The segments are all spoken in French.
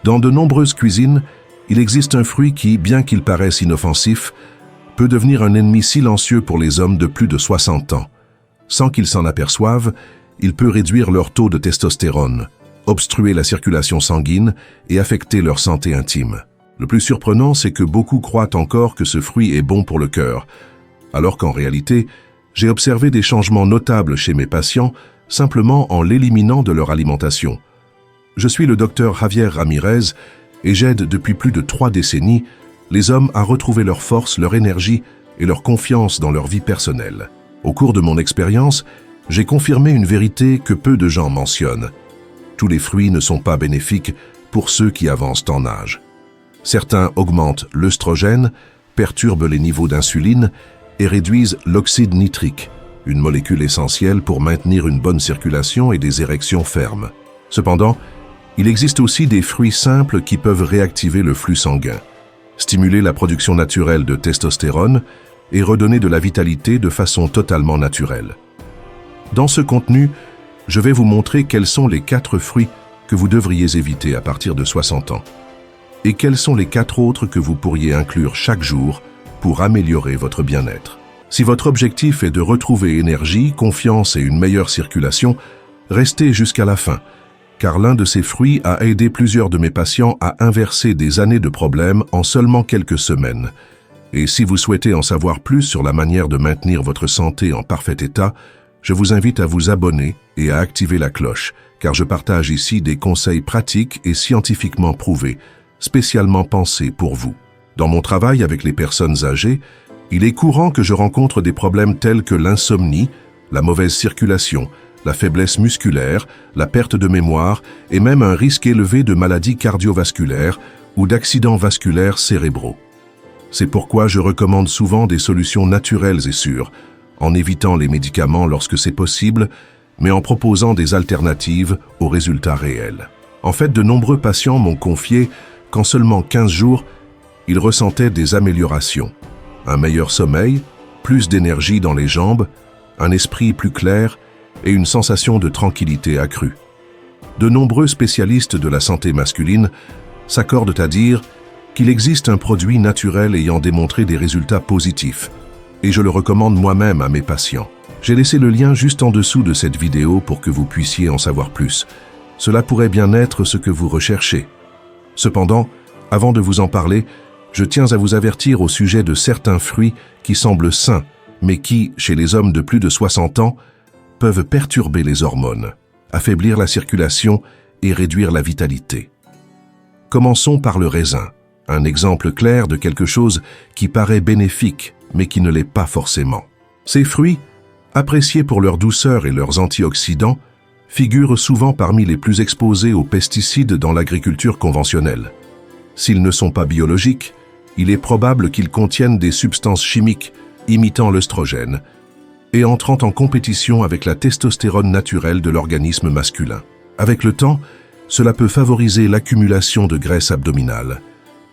Dans de nombreuses cuisines, il existe un fruit qui, bien qu'il paraisse inoffensif, peut devenir un ennemi silencieux pour les hommes de plus de 60 ans. Sans qu'ils s'en aperçoivent, il peut réduire leur taux de testostérone, obstruer la circulation sanguine et affecter leur santé intime. Le plus surprenant, c'est que beaucoup croient encore que ce fruit est bon pour le cœur, alors qu'en réalité, j'ai observé des changements notables chez mes patients simplement en l'éliminant de leur alimentation. Je suis le docteur Javier Ramirez et j'aide depuis plus de 3 décennies les hommes à retrouver leur force, leur énergie et leur confiance dans leur vie personnelle. Au cours de mon expérience, j'ai confirmé une vérité que peu de gens mentionnent. Tous les fruits ne sont pas bénéfiques pour ceux qui avancent en âge. Certains augmentent l'œstrogène, perturbent les niveaux d'insuline et réduisent l'oxyde nitrique, une molécule essentielle pour maintenir une bonne circulation et des érections fermes. Cependant, il existe aussi des fruits simples qui peuvent réactiver le flux sanguin, stimuler la production naturelle de testostérone et redonner de la vitalité de façon totalement naturelle. Dans ce contenu, je vais vous montrer quels sont les 4 fruits que vous devriez éviter à partir de 60 ans et quels sont les 4 autres que vous pourriez inclure chaque jour pour améliorer votre bien-être. Si votre objectif est de retrouver énergie, confiance et une meilleure circulation, restez jusqu'à la fin, car l'un de ces fruits a aidé plusieurs de mes patients à inverser des années de problèmes en seulement quelques semaines. Et si vous souhaitez en savoir plus sur la manière de maintenir votre santé en parfait état, je vous invite à vous abonner et à activer la cloche, car je partage ici des conseils pratiques et scientifiquement prouvés, spécialement pensés pour vous. Dans mon travail avec les personnes âgées, il est courant que je rencontre des problèmes tels que l'insomnie, la mauvaise circulation, la faiblesse musculaire, la perte de mémoire et même un risque élevé de maladies cardiovasculaires ou d'accidents vasculaires cérébraux. C'est pourquoi je recommande souvent des solutions naturelles et sûres, en évitant les médicaments lorsque c'est possible, mais en proposant des alternatives aux résultats réels. En fait, de nombreux patients m'ont confié qu'en seulement 15 jours, ils ressentaient des améliorations. Un meilleur sommeil, plus d'énergie dans les jambes, un esprit plus clair et une sensation de tranquillité accrue. De nombreux spécialistes de la santé masculine s'accordent à dire qu'il existe un produit naturel ayant démontré des résultats positifs, et je le recommande moi-même à mes patients. J'ai laissé le lien juste en dessous de cette vidéo pour que vous puissiez en savoir plus. Cela pourrait bien être ce que vous recherchez. Cependant, avant de vous en parler, je tiens à vous avertir au sujet de certains fruits qui semblent sains, mais qui, chez les hommes de plus de 60 ans, peuvent perturber les hormones, affaiblir la circulation et réduire la vitalité. Commençons par le raisin, un exemple clair de quelque chose qui paraît bénéfique, mais qui ne l'est pas forcément. Ces fruits, appréciés pour leur douceur et leurs antioxydants, figurent souvent parmi les plus exposés aux pesticides dans l'agriculture conventionnelle. S'ils ne sont pas biologiques, il est probable qu'ils contiennent des substances chimiques imitant l'œstrogène et entrant en compétition avec la testostérone naturelle de l'organisme masculin. Avec le temps, cela peut favoriser l'accumulation de graisse abdominale,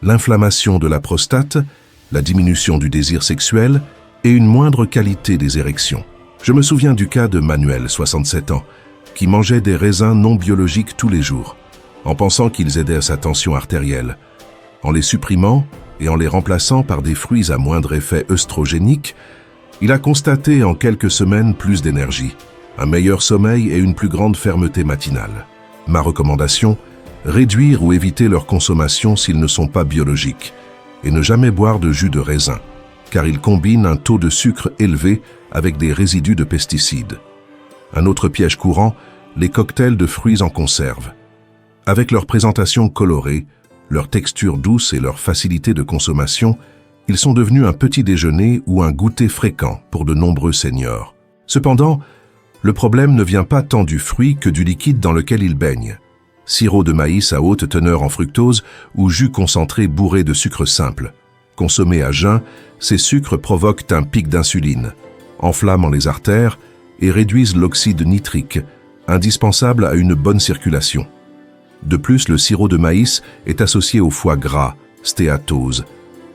l'inflammation de la prostate, la diminution du désir sexuel et une moindre qualité des érections. Je me souviens du cas de Manuel, 67 ans, qui mangeait des raisins non biologiques tous les jours, en pensant qu'ils aidaient à sa tension artérielle. En les supprimant et en les remplaçant par des fruits à moindre effet œstrogénique, il a constaté en quelques semaines plus d'énergie, un meilleur sommeil et une plus grande fermeté matinale. Ma recommandation, réduire ou éviter leur consommation s'ils ne sont pas biologiques, et ne jamais boire de jus de raisin, car ils combinent un taux de sucre élevé avec des résidus de pesticides. Un autre piège courant, les cocktails de fruits en conserve. Avec leur présentation colorée, leur texture douce et leur facilité de consommation, ils sont devenus un petit déjeuner ou un goûter fréquent pour de nombreux seniors. Cependant, le problème ne vient pas tant du fruit que du liquide dans lequel il baigne. Sirop de maïs à haute teneur en fructose ou jus concentré bourré de sucre simple. Consommés à jeun, ces sucres provoquent un pic d'insuline, enflamment les artères et réduisent l'oxyde nitrique, indispensable à une bonne circulation. De plus, le sirop de maïs est associé au foie gras, stéatose,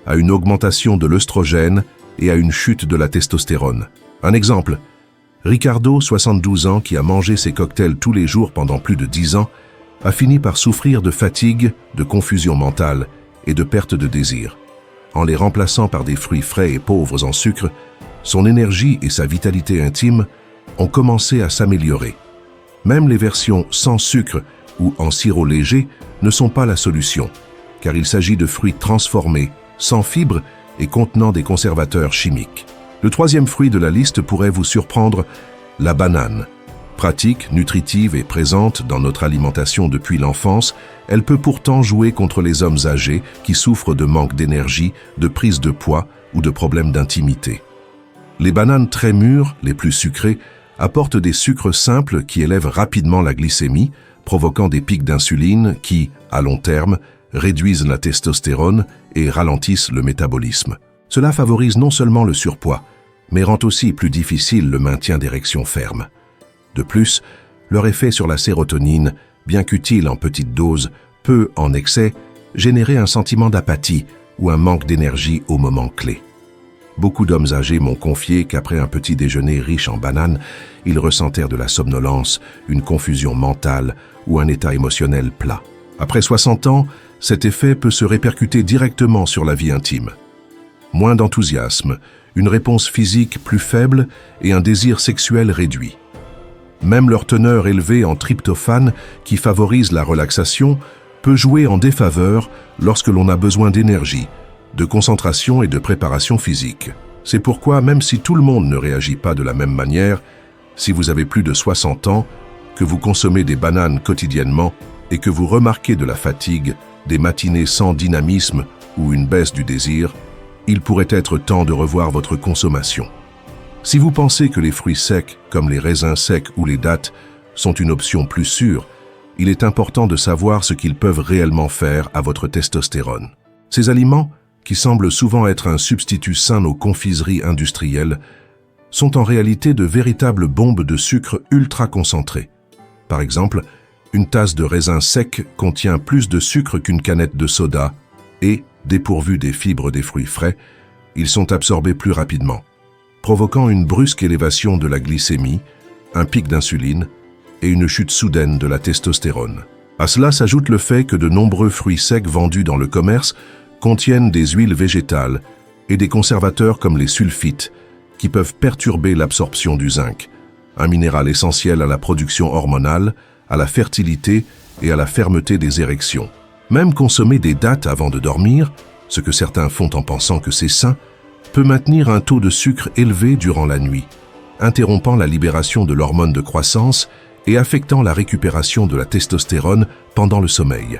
à une augmentation de l'œstrogène et à une chute de la testostérone. Un exemple, Ricardo, 72 ans, qui a mangé ses cocktails tous les jours pendant plus de 10 ans, a fini par souffrir de fatigue, de confusion mentale et de perte de désir. En les remplaçant par des fruits frais et pauvres en sucre, son énergie et sa vitalité intime ont commencé à s'améliorer. Même les versions sans sucre ou en sirop léger ne sont pas la solution, car il s'agit de fruits transformés, sans fibres et contenant des conservateurs chimiques. Le troisième fruit de la liste pourrait vous surprendre, la banane. Pratique, nutritive et présente dans notre alimentation depuis l'enfance, elle peut pourtant jouer contre les hommes âgés qui souffrent de manque d'énergie, de prise de poids ou de problèmes d'intimité. Les bananes très mûres, les plus sucrées, apportent des sucres simples qui élèvent rapidement la glycémie, provoquant des pics d'insuline qui, à long terme, réduisent la testostérone et ralentissent le métabolisme. Cela favorise non seulement le surpoids, mais rend aussi plus difficile le maintien d'érections fermes. De plus, leur effet sur la sérotonine, bien qu'utile en petite dose, peut, en excès, générer un sentiment d'apathie ou un manque d'énergie au moment clé. Beaucoup d'hommes âgés m'ont confié qu'après un petit déjeuner riche en bananes, ils ressentèrent de la somnolence, une confusion mentale ou un état émotionnel plat. Après 60 ans, cet effet peut se répercuter directement sur la vie intime. Moins d'enthousiasme, une réponse physique plus faible et un désir sexuel réduit. Même leur teneur élevée en tryptophane, qui favorise la relaxation, peut jouer en défaveur lorsque l'on a besoin d'énergie, de concentration et de préparation physique. C'est pourquoi, même si tout le monde ne réagit pas de la même manière, si vous avez plus de 60 ans, que vous consommez des bananes quotidiennement et que vous remarquez de la fatigue, des matinées sans dynamisme ou une baisse du désir, il pourrait être temps de revoir votre consommation. Si vous pensez que les fruits secs, comme les raisins secs ou les dattes, sont une option plus sûre, il est important de savoir ce qu'ils peuvent réellement faire à votre testostérone. Ces aliments, qui semblent souvent être un substitut sain aux confiseries industrielles, sont en réalité de véritables bombes de sucre ultra concentrées. Par exemple, une tasse de raisin sec contient plus de sucre qu'une canette de soda et, dépourvus des fibres des fruits frais, ils sont absorbés plus rapidement, provoquant une brusque élévation de la glycémie, un pic d'insuline et une chute soudaine de la testostérone. À cela s'ajoute le fait que de nombreux fruits secs vendus dans le commerce contiennent des huiles végétales et des conservateurs comme les sulfites qui peuvent perturber l'absorption du zinc, un minéral essentiel à la production hormonale, à la fertilité et à la fermeté des érections. Même consommer des dattes avant de dormir, ce que certains font en pensant que c'est sain, peut maintenir un taux de sucre élevé durant la nuit, interrompant la libération de l'hormone de croissance et affectant la récupération de la testostérone pendant le sommeil.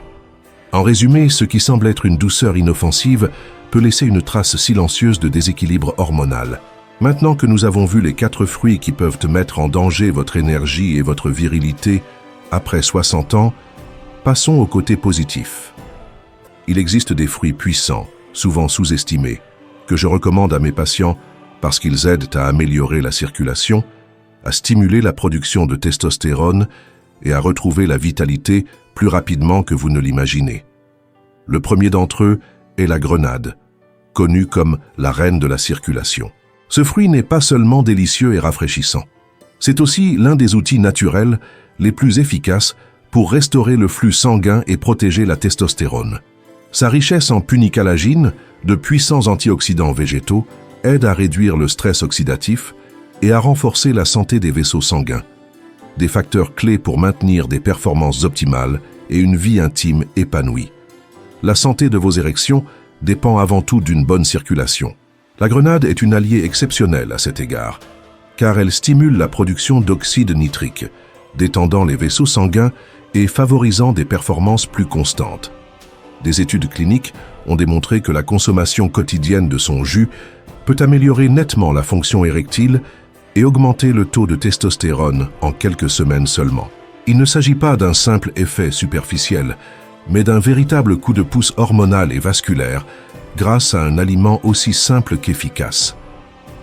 En résumé, ce qui semble être une douceur inoffensive peut laisser une trace silencieuse de déséquilibre hormonal. Maintenant que nous avons vu les 4 fruits qui peuvent mettre en danger votre énergie et votre virilité après 60 ans, passons au côté positif. Il existe des fruits puissants, souvent sous-estimés, que je recommande à mes patients parce qu'ils aident à améliorer la circulation, à stimuler la production de testostérone et à retrouver la vitalité plus rapidement que vous ne l'imaginez. Le premier d'entre eux est la grenade, connue comme la reine de la circulation. Ce fruit n'est pas seulement délicieux et rafraîchissant. C'est aussi l'un des outils naturels les plus efficaces pour restaurer le flux sanguin et protéger la testostérone. Sa richesse en punicalagine, de puissants antioxydants végétaux, aide à réduire le stress oxydatif et à renforcer la santé des vaisseaux sanguins, des facteurs clés pour maintenir des performances optimales et une vie intime épanouie. La santé de vos érections dépend avant tout d'une bonne circulation. La grenade est une alliée exceptionnelle à cet égard, car elle stimule la production d'oxyde nitrique, détendant les vaisseaux sanguins et favorisant des performances plus constantes. Des études cliniques ont démontré que la consommation quotidienne de son jus peut améliorer nettement la fonction érectile et augmenter le taux de testostérone en quelques semaines seulement. Il ne s'agit pas d'un simple effet superficiel, mais d'un véritable coup de pouce hormonal et vasculaire grâce à un aliment aussi simple qu'efficace.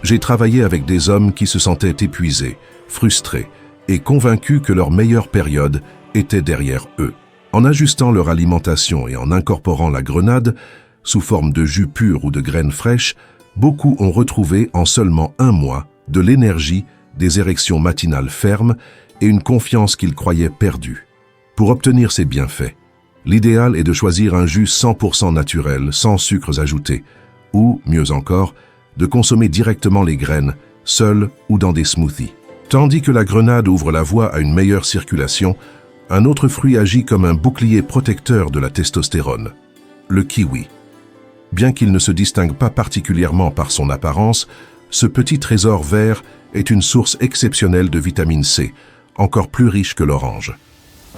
J'ai travaillé avec des hommes qui se sentaient épuisés, frustrés et convaincus que leur meilleure période était derrière eux. En ajustant leur alimentation et en incorporant la grenade, sous forme de jus pur ou de graines fraîches, beaucoup ont retrouvé en seulement 1 mois de l'énergie, des érections matinales fermes et une confiance qu'ils croyaient perdue. Pour obtenir ces bienfaits, l'idéal est de choisir un jus 100% naturel, sans sucres ajoutés, ou, mieux encore, de consommer directement les graines, seules ou dans des smoothies. Tandis que la grenade ouvre la voie à une meilleure circulation, un autre fruit agit comme un bouclier protecteur de la testostérone, le kiwi. Bien qu'il ne se distingue pas particulièrement par son apparence, ce petit trésor vert est une source exceptionnelle de vitamine C, encore plus riche que l'orange.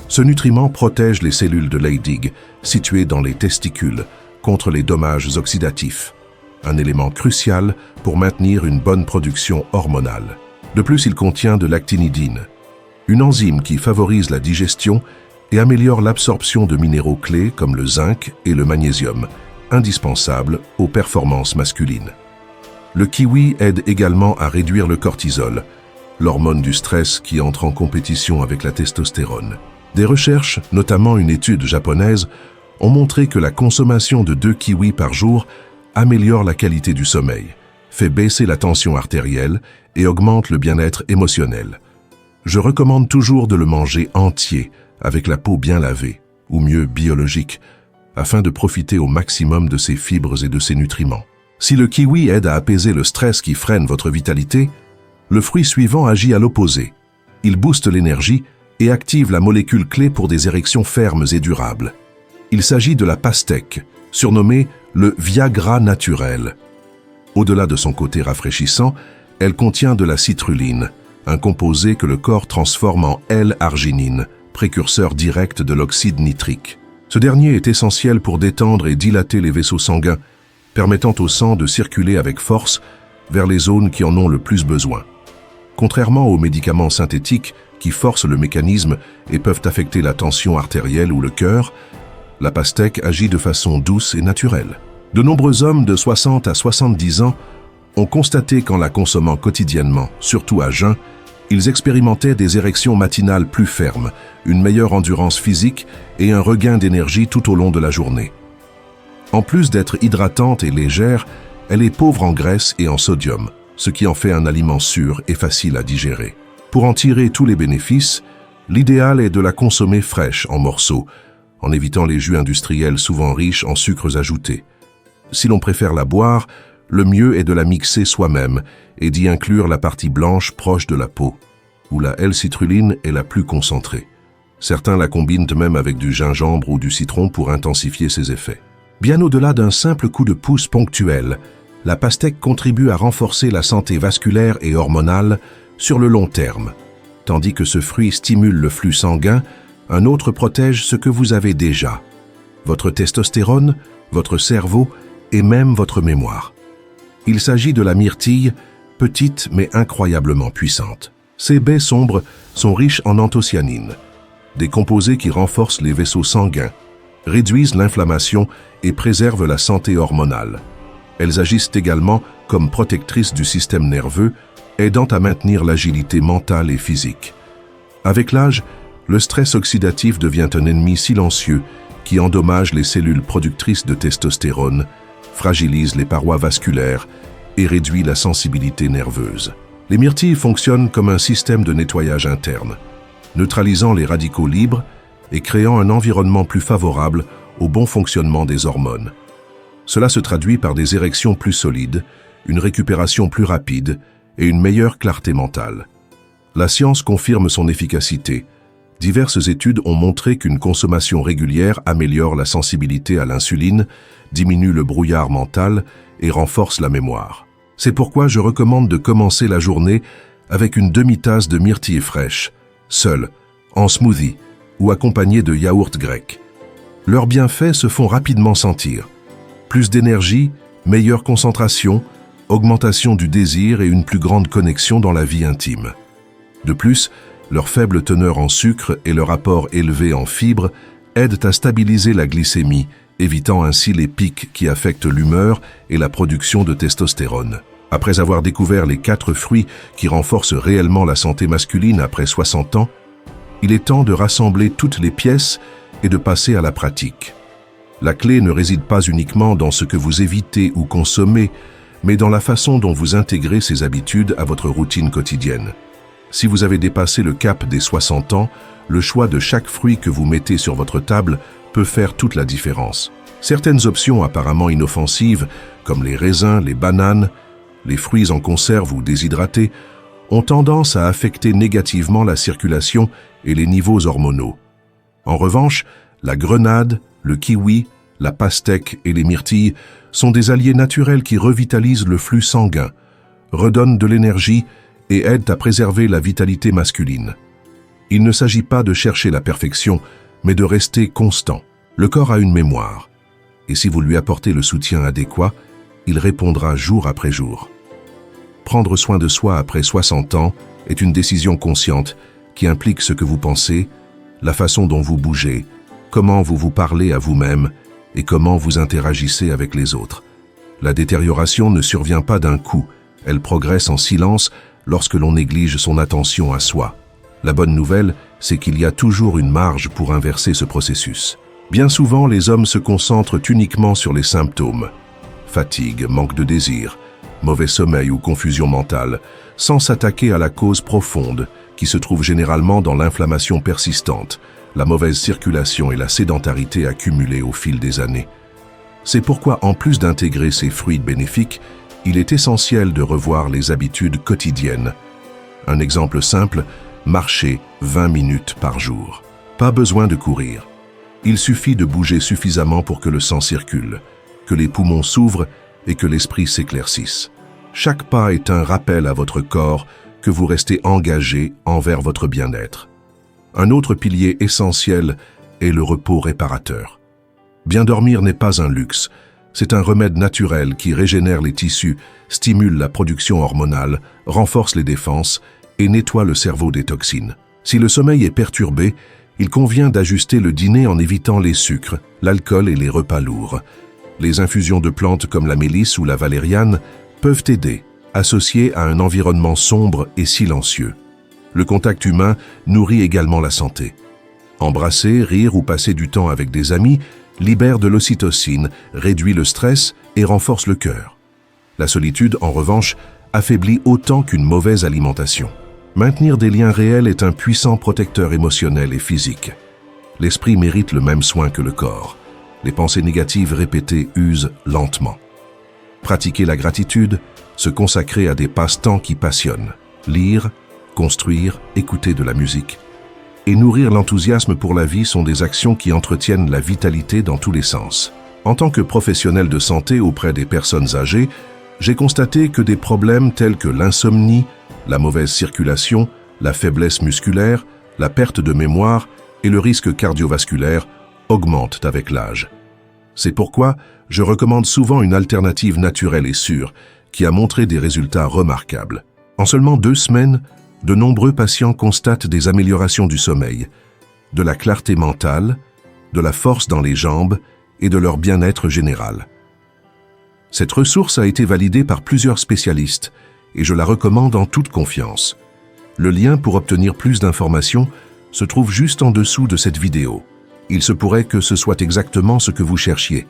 Ce nutriment protège les cellules de Leydig, situées dans les testicules, contre les dommages oxydatifs, un élément crucial pour maintenir une bonne production hormonale. De plus, il contient de l'actinidine, une enzyme qui favorise la digestion et améliore l'absorption de minéraux clés comme le zinc et le magnésium, indispensables aux performances masculines. Le kiwi aide également à réduire le cortisol, l'hormone du stress qui entre en compétition avec la testostérone. Des recherches, notamment une étude japonaise, ont montré que la consommation de 2 kiwis par jour améliore la qualité du sommeil, fait baisser la tension artérielle et augmente le bien-être émotionnel. Je recommande toujours de le manger entier, avec la peau bien lavée, ou mieux biologique, afin de profiter au maximum de ses fibres et de ses nutriments. Si le kiwi aide à apaiser le stress qui freine votre vitalité, le fruit suivant agit à l'opposé. Il booste l'énergie et active la molécule clé pour des érections fermes et durables. Il s'agit de la pastèque, surnommée le Viagra naturel. Au-delà de son côté rafraîchissant, elle contient de la citruline, un composé que le corps transforme en L-arginine, précurseur direct de l'oxyde nitrique. Ce dernier est essentiel pour détendre et dilater les vaisseaux sanguins, permettant au sang de circuler avec force vers les zones qui en ont le plus besoin. Contrairement aux médicaments synthétiques qui forcent le mécanisme et peuvent affecter la tension artérielle ou le cœur, la pastèque agit de façon douce et naturelle. De nombreux hommes de 60 à 70 ans ont constaté qu'en la consommant quotidiennement, surtout à jeun, ils expérimentaient des érections matinales plus fermes, une meilleure endurance physique et un regain d'énergie tout au long de la journée. En plus d'être hydratante et légère, elle est pauvre en graisse et en sodium, ce qui en fait un aliment sûr et facile à digérer. Pour en tirer tous les bénéfices, l'idéal est de la consommer fraîche en morceaux, en évitant les jus industriels souvent riches en sucres ajoutés. Si l'on préfère la boire, le mieux est de la mixer soi-même et d'y inclure la partie blanche proche de la peau, où la L-citrulline est la plus concentrée. Certains la combinent même avec du gingembre ou du citron pour intensifier ses effets. Bien au-delà d'un simple coup de pouce ponctuel, la pastèque contribue à renforcer la santé vasculaire et hormonale sur le long terme. Tandis que ce fruit stimule le flux sanguin, un autre protège ce que vous avez déjà: votre testostérone, votre cerveau et même votre mémoire. Il s'agit de la myrtille, petite mais incroyablement puissante. Ses baies sombres sont riches en anthocyanines, des composés qui renforcent les vaisseaux sanguins, réduisent l'inflammation et préservent la santé hormonale. Elles agissent également comme protectrices du système nerveux, aidant à maintenir l'agilité mentale et physique. Avec l'âge, le stress oxydatif devient un ennemi silencieux qui endommage les cellules productrices de testostérone, fragilise les parois vasculaires et réduit la sensibilité nerveuse. Les myrtilles fonctionnent comme un système de nettoyage interne, neutralisant les radicaux libres et créant un environnement plus favorable au bon fonctionnement des hormones. Cela se traduit par des érections plus solides, une récupération plus rapide et une meilleure clarté mentale. La science confirme son efficacité. Diverses études ont montré qu'une consommation régulière améliore la sensibilité à l'insuline, diminue le brouillard mental et renforce la mémoire. C'est pourquoi je recommande de commencer la journée avec une demi-tasse de myrtille fraîche, seule, en smoothie ou accompagnée de yaourt grec. Leurs bienfaits se font rapidement sentir. Plus d'énergie, meilleure concentration, augmentation du désir et une plus grande connexion dans la vie intime. De plus, leur faible teneur en sucre et leur apport élevé en fibres aident à stabiliser la glycémie, évitant ainsi les pics qui affectent l'humeur et la production de testostérone. Après avoir découvert les 4 fruits qui renforcent réellement la santé masculine après 60 ans, il est temps de rassembler toutes les pièces et de passer à la pratique. La clé ne réside pas uniquement dans ce que vous évitez ou consommez, mais dans la façon dont vous intégrez ces habitudes à votre routine quotidienne. Si vous avez dépassé le cap des 60 ans, le choix de chaque fruit que vous mettez sur votre table peut faire toute la différence. Certaines options apparemment inoffensives, comme les raisins, les bananes, les fruits en conserve ou déshydratés, ont tendance à affecter négativement la circulation et les niveaux hormonaux. En revanche, la grenade, le kiwi, la pastèque et les myrtilles sont des alliés naturels qui revitalisent le flux sanguin, redonnent de l'énergie et aident à préserver la vitalité masculine. Il ne s'agit pas de chercher la perfection, mais de rester constant. Le corps a une mémoire, et si vous lui apportez le soutien adéquat, il répondra jour après jour. Prendre soin de soi après 60 ans est une décision consciente qui implique ce que vous pensez, la façon dont vous bougez, comment vous vous parlez à vous-même et comment vous interagissez avec les autres. La détérioration ne survient pas d'un coup, elle progresse en silence lorsque l'on néglige son attention à soi. La bonne nouvelle, c'est qu'il y a toujours une marge pour inverser ce processus. Bien souvent, les hommes se concentrent uniquement sur les symptômes. Fatigue, manque de désir, mauvais sommeil ou confusion mentale, sans s'attaquer à la cause profonde qui se trouve généralement dans l'inflammation persistante, la mauvaise circulation et la sédentarité accumulées au fil des années. C'est pourquoi, en plus d'intégrer ces fruits bénéfiques, il est essentiel de revoir les habitudes quotidiennes. Un exemple simple, marcher 20 minutes par jour. Pas besoin de courir. Il suffit de bouger suffisamment pour que le sang circule, que les poumons s'ouvrent et que l'esprit s'éclaircisse. Chaque pas est un rappel à votre corps que vous restez engagé envers votre bien-être. Un autre pilier essentiel est le repos réparateur. Bien dormir n'est pas un luxe, c'est un remède naturel qui régénère les tissus, stimule la production hormonale, renforce les défenses et nettoie le cerveau des toxines. Si le sommeil est perturbé, il convient d'ajuster le dîner en évitant les sucres, l'alcool et les repas lourds. Les infusions de plantes comme la mélisse ou la valériane peuvent aider, associées à un environnement sombre et silencieux. Le contact humain nourrit également la santé. Embrasser, rire ou passer du temps avec des amis libère de l'ocytocine, réduit le stress et renforce le cœur. La solitude, en revanche, affaiblit autant qu'une mauvaise alimentation. Maintenir des liens réels est un puissant protecteur émotionnel et physique. L'esprit mérite le même soin que le corps. Les pensées négatives répétées usent lentement. Pratiquer la gratitude, se consacrer à des passe-temps qui passionnent, lire, construire, écouter de la musique et nourrir l'enthousiasme pour la vie sont des actions qui entretiennent la vitalité dans tous les sens. En tant que professionnel de santé auprès des personnes âgées, j'ai constaté que des problèmes tels que l'insomnie, la mauvaise circulation, la faiblesse musculaire, la perte de mémoire et le risque cardiovasculaire augmentent avec l'âge. C'est pourquoi je recommande souvent une alternative naturelle et sûre qui a montré des résultats remarquables. En seulement 2 semaines, de nombreux patients constatent des améliorations du sommeil, de la clarté mentale, de la force dans les jambes et de leur bien-être général. Cette ressource a été validée par plusieurs spécialistes et je la recommande en toute confiance. Le lien pour obtenir plus d'informations se trouve juste en dessous de cette vidéo. Il se pourrait que ce soit exactement ce que vous cherchiez.